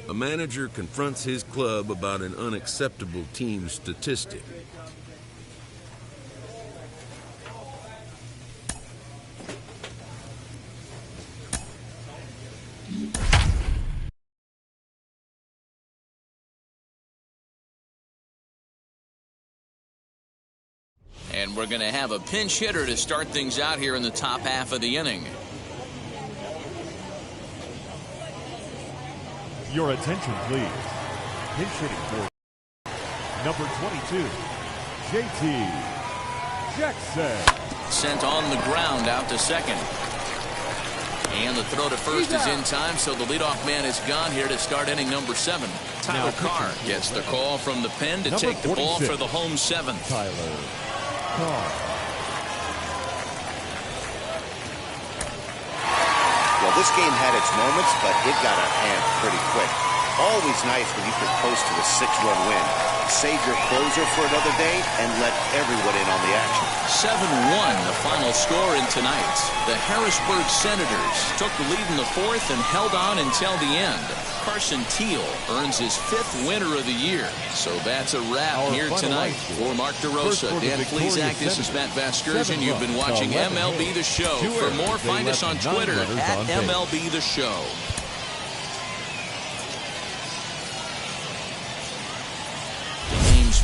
A manager confronts his club about an unacceptable team statistic. And we're going to have a pinch hitter to start things out here in the top half of the inning. Your attention, please. Pinch hitting for number 22, JT Jackson. Sent on the ground out to second. And the throw to first is in time, so the leadoff man is gone here to start inning number 7. Tyler Carr gets the call from the pen to take the ball for the home 7th. Tyler Carr. Well, this game had its moments, but it got out of hand pretty quick. Always nice when you can coast to a 6-run win. Save your closer for another day and let everyone in on the action. 7-1, the final score in tonight's. The Harrisburg Senators took the lead in the 4th and held on until the end. Carson Teal earns his 5th winner of the year. So that's a wrap here tonight. For Mark DeRosa, Dan Flezak, this is Matt Vasgersian. You've been watching MLB The Show. For more, find us on Twitter at MLB The Show.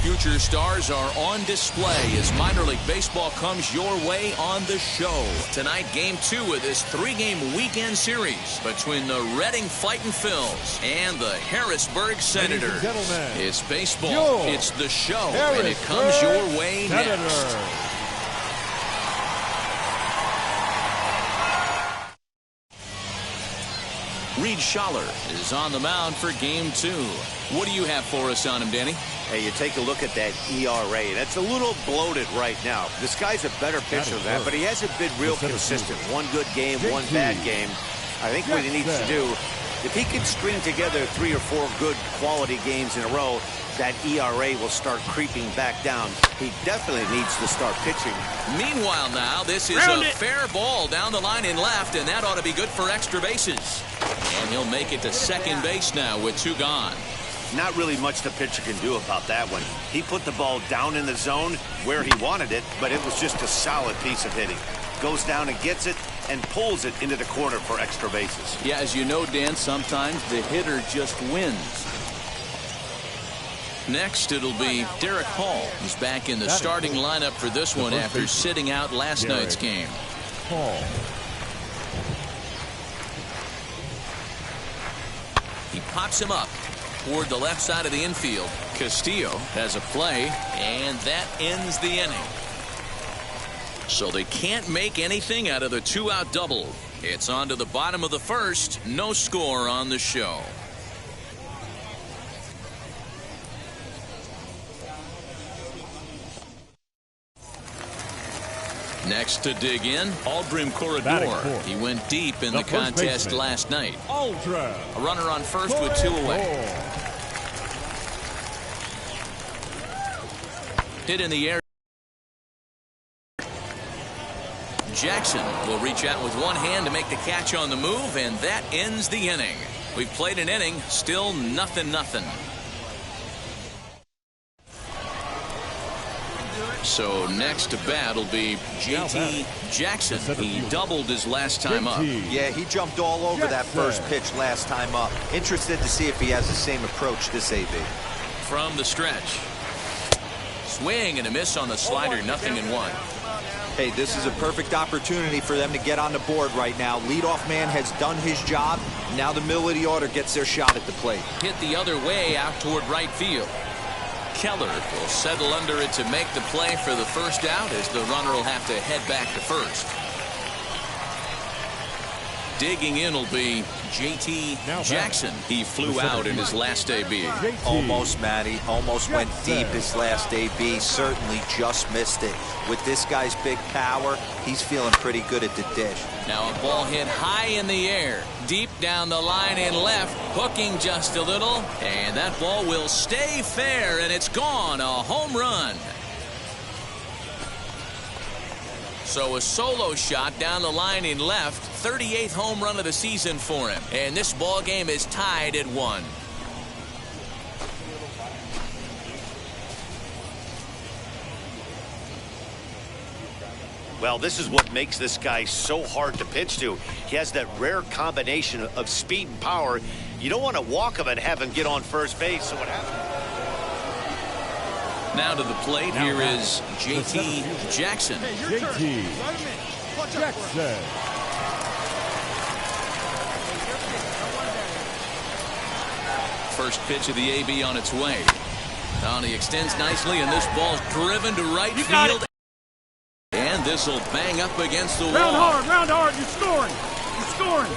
Future stars are on display as minor league baseball comes your way on the show. Tonight, game 2 of this 3-game weekend series between the Reading Fightin' Phils and the Harrisburg Senators. It's baseball, it's the show, and it comes your way next. Reed Schaller is on the mound for game 2. What do you have for us on him, Danny? Hey, you take a look at that ERA. That's a little bloated right now. This guy's a better pitcher than that, but he hasn't been real consistent. One good game, one bad game. I think what he needs to do, if he can string together 3 or 4 good quality games in a row, that ERA will start creeping back down. He definitely needs to start pitching. Meanwhile now, this is a fair ball down the line in left, and that ought to be good for extra bases. And he'll make it to second base now with 2 gone. Not really much the pitcher can do about that one. He put the ball down in the zone where he wanted it, but it was just a solid piece of hitting. Goes down and gets it and pulls it into the corner for extra bases. Yeah, as you know, Dan, sometimes the hitter just wins. Next, it'll be Derek Hall. He's back in the starting lineup for this one after sitting out last night's game. Hall. He pops him up toward the left side of the infield. Castillo has a play, and that ends the inning. So they can't make anything out of the 2-out double. It's on to the bottom of the 1st. No score on the show. Next to dig in, Aldrin Corredor. He went deep in the contest last night. A runner on first with 2 away. Hit in the air. Jackson will reach out with one hand to make the catch on the move, and that ends the inning. We've played an inning, still nothing. So next to bat will be JT Jackson. He doubled his last time up. Yeah, he jumped all over that first pitch last time up. Interested to see if he has the same approach this AB. From the stretch. Swing and a miss on the slider, 0-1. Hey, this is a perfect opportunity for them to get on the board right now. Leadoff man has done his job. Now the middle of the order gets their shot at the plate. Hit the other way out toward right field. Keller will settle under it to make the play for the first out, as the runner will have to head back to first. Digging in will be JT Jackson. He flew out in his last AB. Almost, Matty. Almost went deep his last AB. Certainly just missed it. With this guy's big power, he's feeling pretty good at the dish. Now a ball hit high in the air, deep down the line in left, hooking just a little, and that ball will stay fair, and it's gone. A home run. So a solo shot down the line in left, 38th home run of the season for him. And this ball game is tied at 1. Well, this is what makes this guy so hard to pitch to. He has that rare combination of speed and power. You don't want to walk him and have him get on first base. So what happened? Now to the plate, here is JT Jackson. JT Jackson. First pitch of the AB on its way. Now he extends nicely, and this ball's driven to right field. And this will bang up against the wall. Round hard, you're scoring.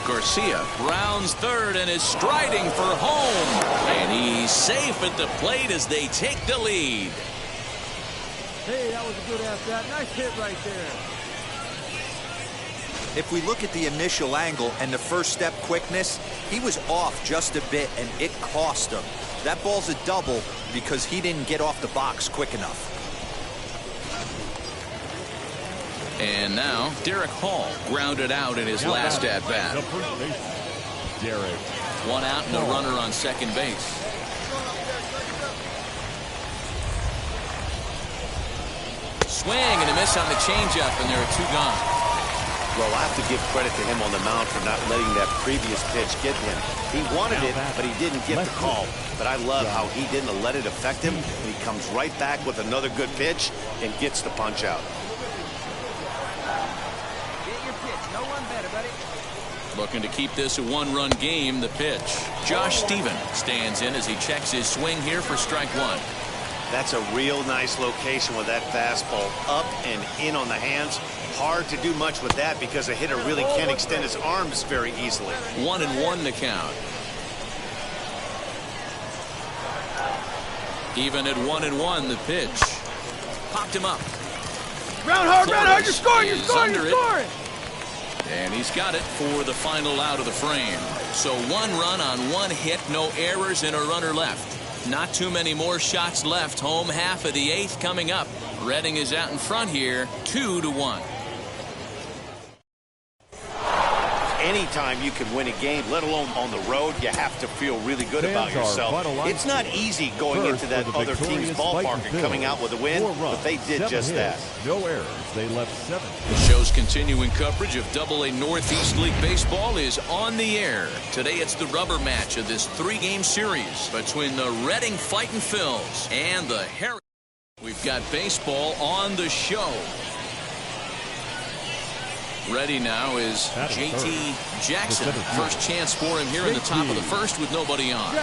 Garcia rounds third and is striding for home. And he's safe at the plate as they take the lead. Hey, that was a good at-bat. Nice hit right there. If we look at the initial angle and the first step quickness, he was off just a bit, and it cost him. That ball's a double because he didn't get off the box quick enough. And now Derek Hall grounded out in his last at-bat. Derek. One out and a runner on second base. Swing and a miss on the changeup, and there are 2 gone. Well, I have to give credit to him on the mound for not letting that previous pitch get him. He wanted it, but he didn't get the call. But I love how he didn't let it affect him. He comes right back with another good pitch and gets the punch out. Looking to keep this a 1-run game. The pitch. Josh Stephen stands in as he checks his swing here for strike 1. That's a real nice location with that fastball up and in on the hands. Hard to do much with that because a hitter really can't extend his arms very easily. 1-1 the count. Even at 1-1 the pitch. Popped him up. Round hard, you're scoring. And he's got it for the final out of the frame. So 1 run on 1 hit, no errors, and a runner left. Not too many more shots left. Home half of the 8th coming up. Reading is out in front here, 2-1. Anytime you can win a game, let alone on the road, you have to feel really good about yourself. It's not easy going into that other team's ballpark and coming out with a win, but they did just that. No errors. They left 7. The show's continuing coverage of AA Northeast League Baseball is on the air. Today it's the rubber match of this 3-game series between the Reading Fightin' Phils and the Harris. We've got baseball on the show. Ready now is JT Jackson. First chance for him here in the top of the first with nobody on.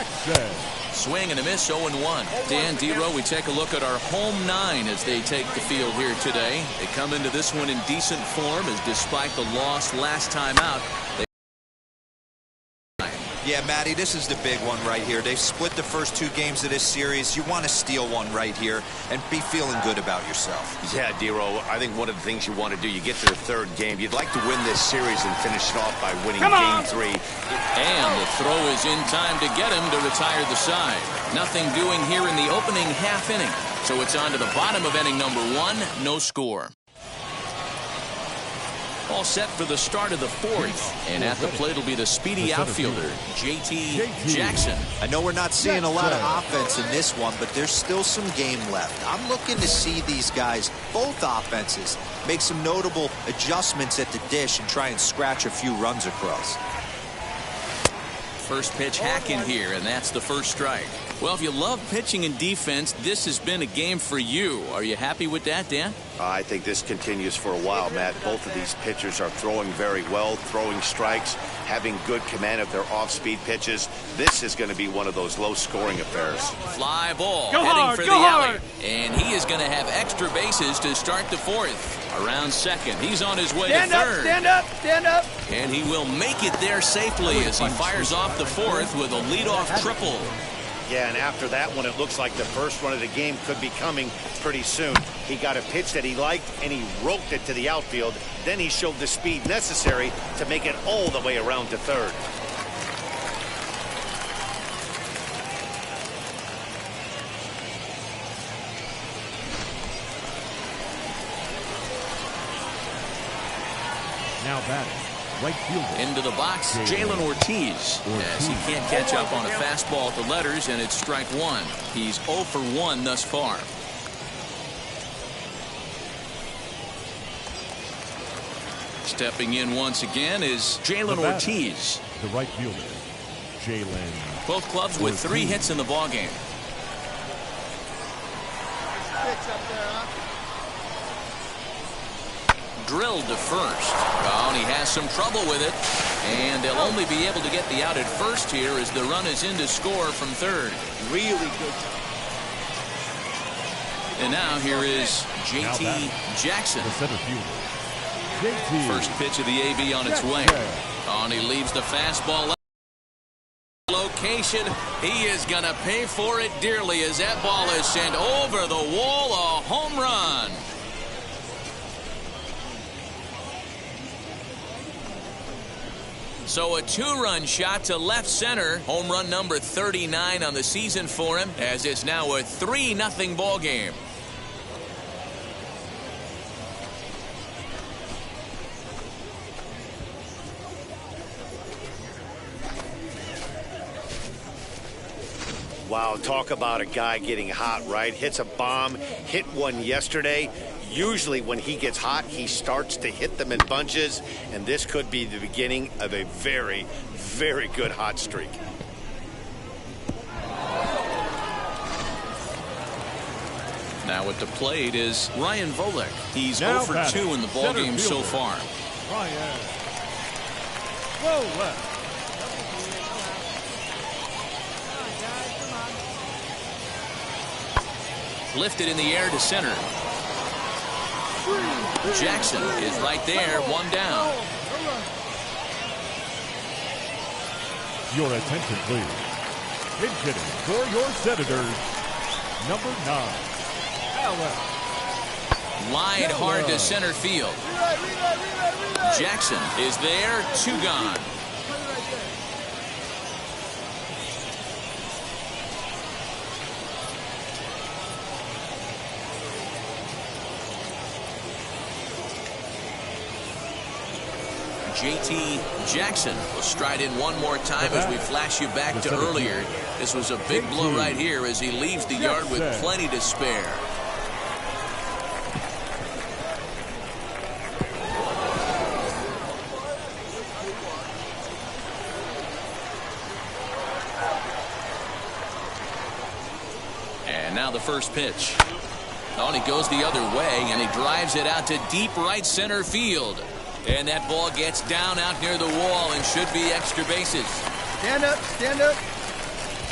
Swing and a miss, 0-1. Dan Dero, we take a look at our home 9 as they take the field here today. They come into this one in decent form as despite the loss last time out. Yeah, Matty, this is the big one right here. They've split the first 2 games of this series. You want to steal one right here and be feeling good about yourself. Yeah, Dero, I think one of the things you want to do, you get to the 3rd game, you'd like to win this series and finish it off by winning game 3. And the throw is in time to get him to retire the side. Nothing doing here in the opening half inning. So it's on to the bottom of inning number 1, no score. All set for the start of the 4th. And at the plate will be the speedy outfielder, JT Jackson. I know we're not seeing a lot of offense in this one, but there's still some game left. I'm looking to see these guys, both offenses, make some notable adjustments at the dish and try and scratch a few runs across. First pitch hacking here, and that's the first strike. Well, if you love pitching and defense, this has been a game for you. Are you happy with that, Dan? I think this continues for a while, Matt. Both of these pitchers are throwing very well, throwing strikes, having good command of their off-speed pitches. This is going to be one of those low-scoring affairs. Fly ball go heading hard, for go the hard. alley. And he is going to have extra bases to start the 4th. Around second, he's on his way to 3rd. Stand up. And he will make it there safely as he fires off the 4th with a leadoff triple. Yeah, and after that one, it looks like the first run of the game could be coming pretty soon. He got a pitch that he liked, and he roped it to the outfield. Then he showed the speed necessary to make it all the way around to 3rd. Now batting, right fielder. Into the box, Jalen Ortiz. As he can't catch up on a fastball at the letters, and it's strike one. He's 0 for 1 thus far. Stepping in once again is Jalen Ortiz. The right fielder, Jalen. Both clubs with 3 hits in the ballgame. Drilled to first. Oh, and he has some trouble with it. And they'll only be able to get the out at first here as the run is in to score from third. Really good. And now here is J.T. Jackson. The center fielder, J.T. First pitch of the AB on its way. Oh, and he leaves the fastball location. He is going to pay for it dearly as that ball is sent over the wall. A home run. So a 2-run shot to left center. Home run number 39 on the season for him, as it's now a 3-0 ball game. Wow, talk about a guy getting hot, right? Hits a bomb, hit one yesterday. Usually when he gets hot, he starts to hit them in bunches, and this could be the beginning of a very, very good hot streak. Now at the plate is Ryan Volek. He's Now 0 for 2 in the ballgame so far. Ryan Volek. Lifted in the air to center. Jackson is right there, 1 down. Your attention, please. Pinch hitting for your Senators, number 9, Alex. Line hard to center field. Jackson is there, 2 gone. J.T. Jackson will stride in one more time as we flash you back to earlier. This was a big blow right here as he leaves the yard with plenty to spare. And now the first pitch. Oh, and he goes the other way, and he drives it out to deep right center field. And that ball gets down out near the wall and should be extra bases. Stand up, stand up.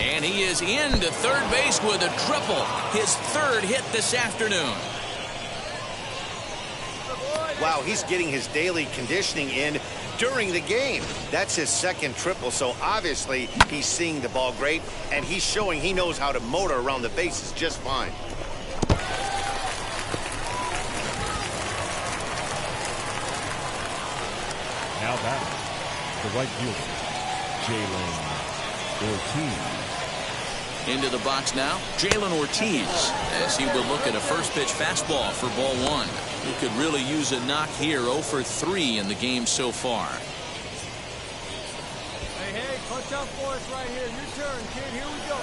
And he is into third base with a triple. His 3rd hit this afternoon. Wow, he's getting his daily conditioning in during the game. That's his 2nd triple, so obviously he's seeing the ball great, and he's showing he knows how to motor around the bases just fine. Now batting, the right fielder, Jalen Ortiz. Into the box now, Jalen Ortiz, as he will look at a first pitch fastball for ball 1. He could really use a knock here, 0 for 3 in the game so far. Hey, clutch up for us right here. Your turn, kid. Here we go.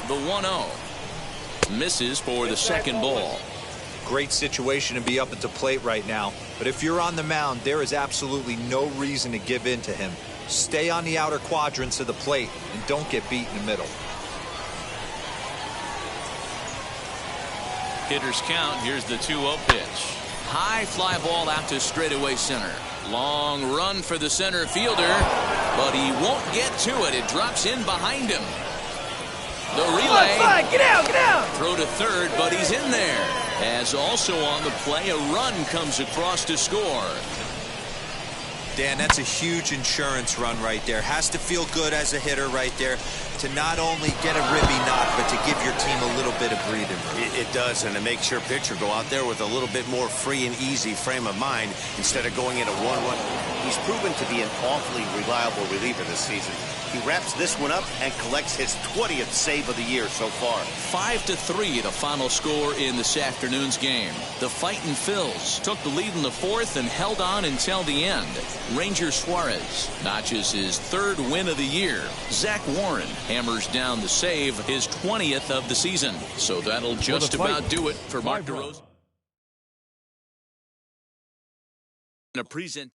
The 1-0. Misses for the 2nd ball. Great situation to be up at the plate right now. But if you're on the mound, there is absolutely no reason to give in to him. Stay on the outer quadrants of the plate and don't get beat in the middle. Hitters count. Here's the 2-0 pitch. High fly ball out to straightaway center. Long run for the center fielder, but he won't get to it. It drops in behind him. The relay. Get out, get out. Throw to third, but he's in there. As also on the play, a run comes across to score. Dan, that's a huge insurance run right there. Has to feel good as a hitter right there to not only get a ribby knock, but to give your team a little bit of breathing room. It does, and it makes your pitcher go out there with a little bit more free and easy frame of mind instead of going into 1-1. He's proven to be an awfully reliable reliever this season. He wraps this one up and collects his 20th save of the year so far. 5-3, the final score in this afternoon's game. The Fightin' Phils took the lead in the fourth and held on until the end. Ranger Suarez notches his 3rd win of the year. Zach Warren hammers down the save, his 20th of the season. So that'll just about do it for Mark DeRozan. A present.